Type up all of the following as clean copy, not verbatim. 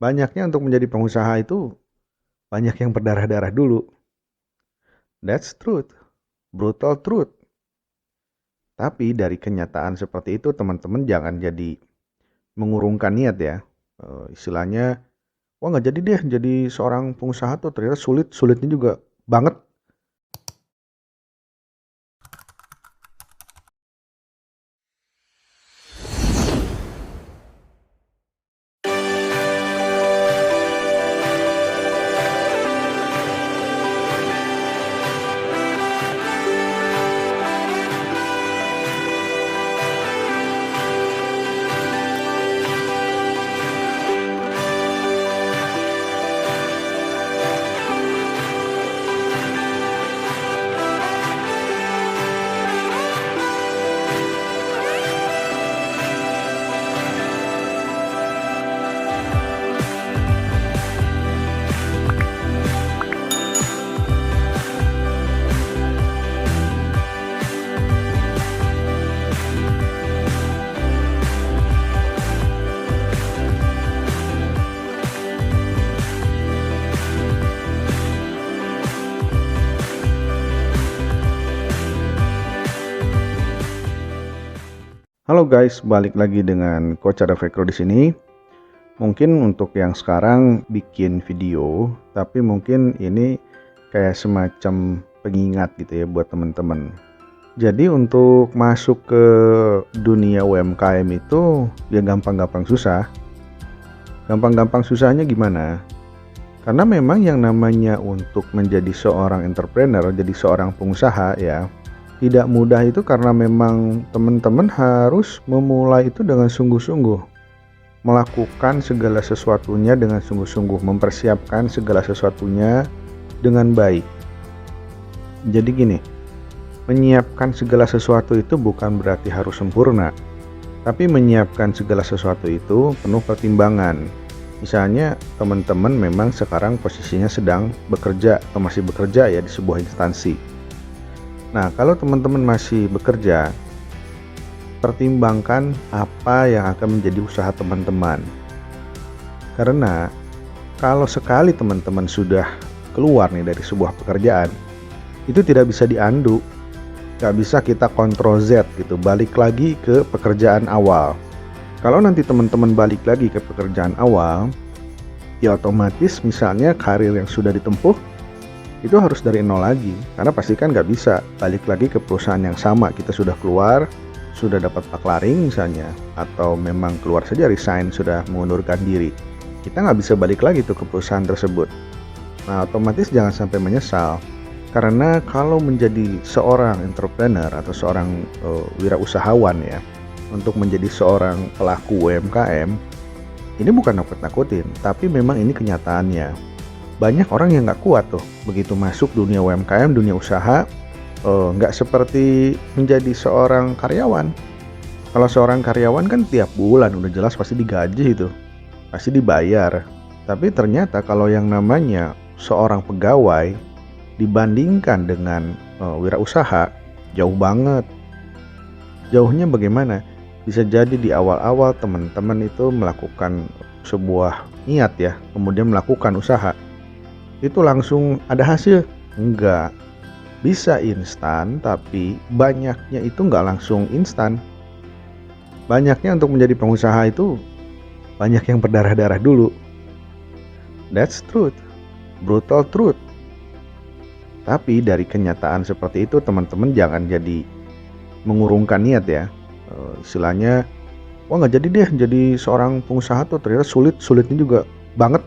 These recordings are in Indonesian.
Banyaknya untuk menjadi pengusaha itu banyak yang berdarah-darah dulu. That's truth, brutal truth. Tapi dari kenyataan seperti itu teman-teman jangan jadi mengurungkan niat ya. Istilahnya, wah nggak jadi deh jadi seorang pengusaha tuh ternyata sulitnya juga banget. Halo guys, balik lagi dengan Coach Ada Vekro di sini. Mungkin untuk yang sekarang bikin video, tapi mungkin ini kayak semacam pengingat gitu ya buat teman-teman. Jadi untuk masuk ke dunia UMKM itu ya gampang-gampang susah. Gampang-gampang susahnya gimana? Karena memang yang namanya untuk menjadi seorang entrepreneur, jadi seorang pengusaha ya, tidak mudah itu karena memang teman-teman harus memulai itu dengan sungguh-sungguh, melakukan segala sesuatunya dengan sungguh-sungguh, mempersiapkan segala sesuatunya dengan baik. Jadi gini, menyiapkan segala sesuatu itu bukan berarti harus sempurna, tapi menyiapkan segala sesuatu itu penuh pertimbangan. Misalnya teman-teman memang sekarang posisinya sedang bekerja atau masih bekerja ya di sebuah instansi. Nah, kalau teman-teman masih bekerja, pertimbangkan apa yang akan menjadi usaha teman-teman. Karena kalau sekali teman-teman sudah keluar nih dari sebuah pekerjaan, itu tidak bisa diandu. Gak bisa kita kontrol Z gitu, balik lagi ke pekerjaan awal. Kalau nanti teman-teman balik lagi ke pekerjaan awal, ya otomatis misalnya karir yang sudah ditempuh itu harus dari nol lagi, karena pasti kan nggak bisa balik lagi ke perusahaan yang sama. Kita sudah keluar, sudah dapat paklaring misalnya, atau memang keluar saja resign, sudah mengundurkan diri, kita nggak bisa balik lagi tuh ke perusahaan tersebut. Nah, otomatis jangan sampai menyesal, karena kalau menjadi seorang entrepreneur atau seorang wirausahawan ya, untuk menjadi seorang pelaku UMKM, ini bukan nakut-nakutin, tapi memang ini kenyataannya. Banyak orang yang nggak kuat tuh begitu masuk dunia UMKM, dunia usaha, nggak seperti menjadi seorang karyawan. Kalau seorang karyawan kan tiap bulan udah jelas pasti digaji itu, pasti dibayar. Tapi ternyata kalau yang namanya seorang pegawai dibandingkan dengan wirausaha, jauh banget. Jauhnya bagaimana? Bisa jadi di awal-awal teman-teman itu melakukan sebuah niat ya, kemudian melakukan usaha, itu langsung ada hasil? Enggak. Bisa instan, tapi banyaknya itu enggak langsung instan. Banyaknya untuk menjadi pengusaha itu banyak yang berdarah-darah dulu. That's truth, brutal truth. Tapi dari kenyataan seperti itu teman-teman jangan jadi mengurungkan niat ya. Istilahnya, wah nggak jadi deh jadi seorang pengusaha tuh ternyata sulitnya juga banget.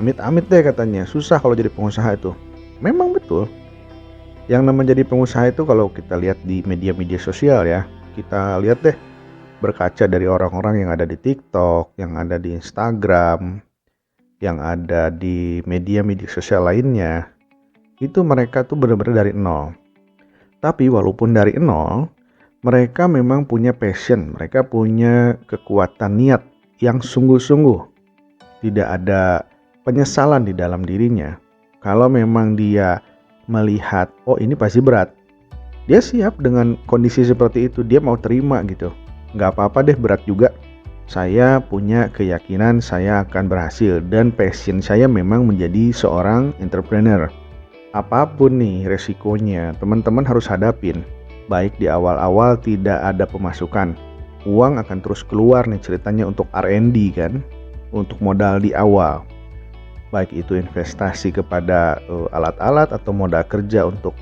Amit-amit deh katanya, susah kalau jadi pengusaha itu. Memang betul. Yang namanya jadi pengusaha itu kalau kita lihat di media-media sosial ya, kita lihat deh, berkaca dari orang-orang yang ada di TikTok, yang ada di Instagram, yang ada di media-media sosial lainnya, itu mereka tuh benar-benar dari nol. Tapi walaupun dari nol, mereka memang punya passion, mereka punya kekuatan niat yang sungguh-sungguh. Tidak ada penyesalan di dalam dirinya. Kalau memang dia melihat, oh ini pasti berat, dia siap dengan kondisi seperti itu, dia mau terima gitu. Nggak apa-apa deh berat juga, Saya punya keyakinan saya akan berhasil dan passion saya memang menjadi seorang entrepreneur. Apapun nih resikonya, teman-teman harus hadapin. Baik di awal-awal tidak ada pemasukan, uang akan terus keluar nih ceritanya untuk R&D kan, untuk modal di awal. Baik itu investasi kepada alat-alat atau modal kerja untuk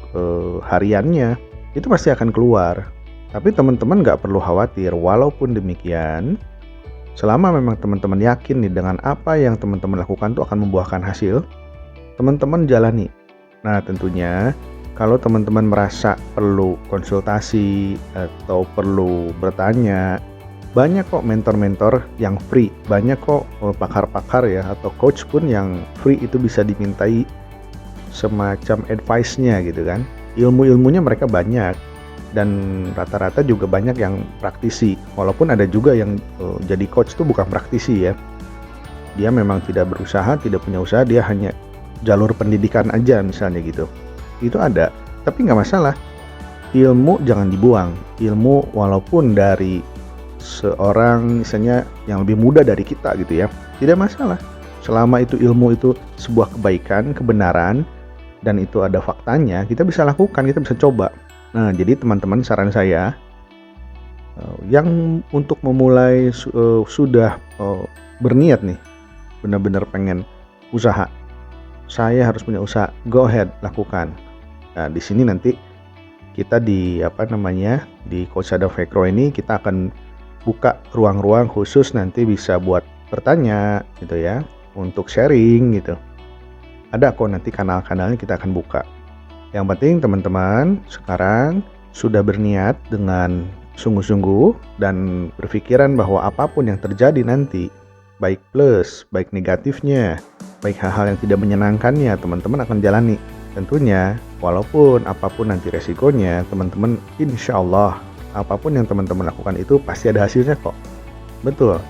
hariannya, itu pasti akan keluar. Tapi teman-teman nggak perlu khawatir, walaupun demikian, selama memang teman-teman yakin nih dengan apa yang teman-teman lakukan tuh akan membuahkan hasil, teman-teman jalani. Nah tentunya kalau teman-teman merasa perlu konsultasi atau perlu bertanya, banyak kok mentor-mentor yang free, banyak kok pakar-pakar ya atau coach pun yang free itu bisa dimintai semacam advice-nya gitu kan. Ilmu-ilmunya mereka banyak dan rata-rata juga banyak yang praktisi. Walaupun ada juga yang jadi coach itu bukan praktisi ya. Dia memang tidak berusaha, tidak punya usaha, dia hanya jalur pendidikan aja misalnya gitu. Itu ada, tapi nggak masalah. Ilmu jangan dibuang. Ilmu walaupun dari seorang misalnya yang lebih muda dari kita gitu ya, tidak masalah. Selama itu ilmu itu sebuah kebaikan, kebenaran, dan itu ada faktanya, kita bisa lakukan, kita bisa coba. Nah, jadi teman-teman saran saya yang untuk memulai sudah berniat nih, benar-benar pengen usaha, saya harus punya usaha, go ahead, lakukan. Nah, di sini nanti kita di di Coach Sadaf Fekro ini kita akan buka ruang-ruang khusus nanti bisa buat bertanya gitu ya, untuk sharing gitu. Ada kok nanti kanal-kanalnya kita akan buka. Yang penting teman-teman sekarang sudah berniat dengan sungguh-sungguh dan berpikiran bahwa apapun yang terjadi nanti, baik plus, baik negatifnya, baik hal-hal yang tidak menyenangkannya, teman-teman akan jalani. Tentunya, walaupun apapun nanti resikonya, teman-teman insya Allah, apapun yang teman-teman lakukan itu pasti ada hasilnya kok. Betul,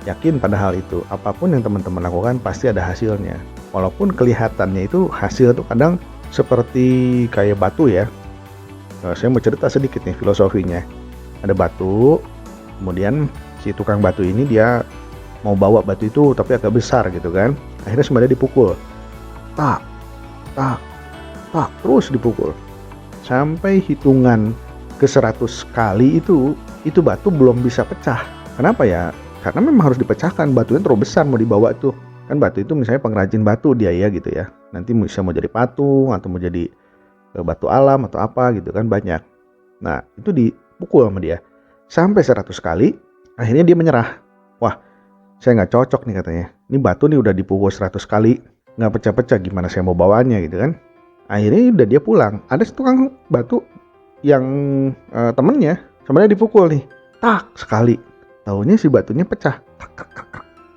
yakin pada hal itu, apapun yang teman-teman lakukan pasti ada hasilnya. Walaupun kelihatannya itu hasil tuh kadang seperti kayak batu ya. Nah, saya mau cerita sedikit nih filosofinya. Ada batu, kemudian si tukang batu ini dia mau bawa batu itu tapi agak besar gitu kan. Akhirnya sembari dipukul. Tak, tak, tak, terus dipukul. Sampai hitungan ke 100 kali itu batu belum bisa pecah. Kenapa ya? Karena memang harus dipecahkan, batunya terlalu besar mau dibawa tuh. Kan batu itu misalnya pengrajin batu dia ya gitu ya. Nanti bisa mau jadi patung atau mau jadi batu alam atau apa gitu kan banyak. Nah itu dipukul sama dia. Sampai 100 kali akhirnya dia menyerah. Wah saya nggak cocok nih katanya. Ini batu nih udah dipukul 100 kali nggak pecah-pecah, gimana saya mau bawanya gitu kan. Akhirnya udah dia pulang. Ada tukang batu yang temennya sebenarnya dipukul nih. Tak sekali. Taunya si batunya pecah.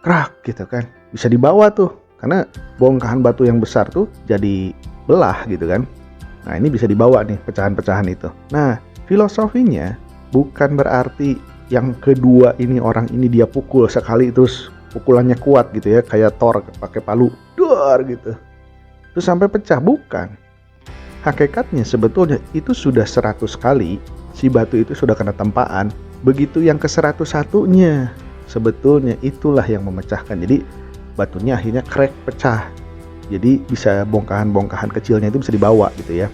Krak gitu kan. Bisa dibawa tuh, karena bongkahan batu yang besar tuh jadi belah gitu kan. Nah ini bisa dibawa nih pecahan-pecahan itu. Nah filosofinya bukan berarti yang kedua ini orang ini dia pukul sekali terus pukulannya kuat gitu ya, kayak Thor pakai palu, duar gitu, terus sampai pecah, bukan. Hakikatnya sebetulnya itu sudah 100 kali si batu itu sudah kena tempaan. Begitu yang ke 101-nya sebetulnya itulah yang memecahkan. Jadi batunya akhirnya crack, pecah. Jadi bisa bongkahan-bongkahan kecilnya itu bisa dibawa gitu ya.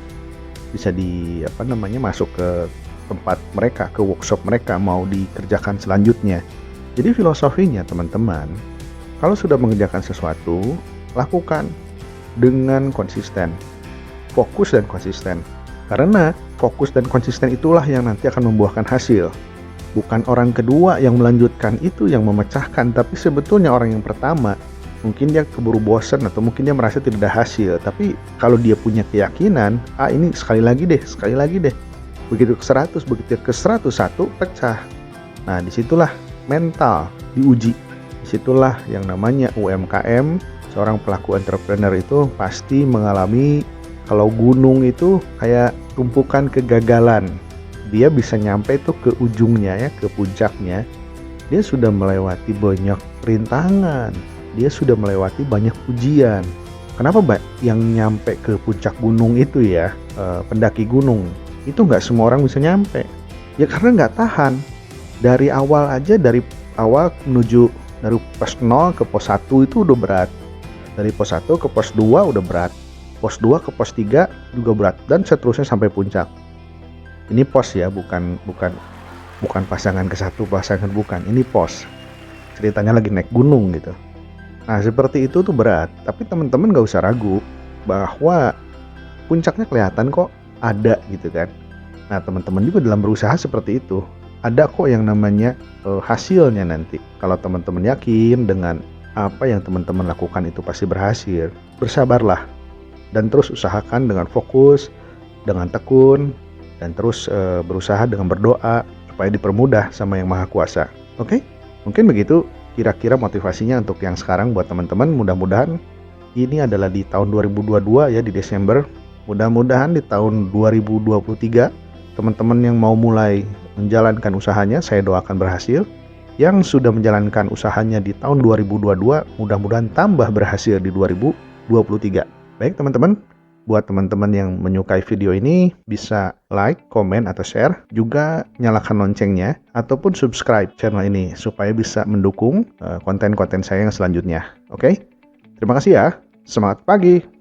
Bisa masuk ke tempat mereka, ke workshop mereka mau dikerjakan selanjutnya. Jadi filosofinya teman-teman, kalau sudah mengerjakan sesuatu, lakukan dengan konsisten. Fokus dan konsisten. Karena fokus dan konsisten itulah yang nanti akan membuahkan hasil. Bukan orang kedua yang melanjutkan itu yang memecahkan, tapi sebetulnya orang yang pertama. Mungkin dia keburu bosan atau mungkin dia merasa tidak ada hasil. Tapi kalau dia punya keyakinan, ini sekali lagi deh. Begitu ke 100, begitu ke 101 pecah. Nah disitulah mental diuji. Disitulah yang namanya UMKM, seorang pelaku entrepreneur itu pasti mengalami, kalau gunung itu kayak tumpukan kegagalan. Dia bisa nyampe tuh ke ujungnya ya, ke puncaknya. Dia sudah melewati banyak rintangan. Dia sudah melewati banyak ujian. Kenapa yang nyampe ke puncak gunung itu ya, pendaki gunung, itu nggak semua orang bisa nyampe. Ya karena nggak tahan. Dari awal aja, dari awal menuju dari pos 0 ke pos 1 itu udah berat. Dari pos 1 ke pos 2 udah berat. Pos 2 ke pos 3 juga berat dan seterusnya sampai puncak. Ini pos ya, bukan pasangan ke satu, pasangan bukan. Ini pos. Ceritanya lagi naik gunung gitu. Nah, seperti itu tuh berat, tapi teman-teman gak usah ragu bahwa puncaknya kelihatan kok ada gitu kan. Nah, teman-teman juga dalam berusaha seperti itu. Ada kok yang namanya hasilnya nanti. Kalau teman-teman yakin dengan apa yang teman-teman lakukan itu pasti berhasil. Bersabarlah dan terus usahakan dengan fokus, dengan tekun, dan terus berusaha dengan berdoa supaya dipermudah sama Yang Maha Kuasa. Oke? Mungkin begitu kira-kira motivasinya untuk yang sekarang buat teman-teman. Mudah-mudahan ini adalah di tahun 2022 ya, di Desember. Mudah-mudahan di tahun 2023 teman-teman yang mau mulai menjalankan usahanya, saya doakan berhasil. Yang sudah menjalankan usahanya di tahun 2022, mudah-mudahan tambah berhasil di 2023. Baik teman-teman, buat teman-teman yang menyukai video ini, bisa like, komen, atau share. Juga nyalakan loncengnya, ataupun subscribe channel ini, supaya bisa mendukung konten-konten saya yang selanjutnya. Oke? Terima kasih ya. Semangat pagi!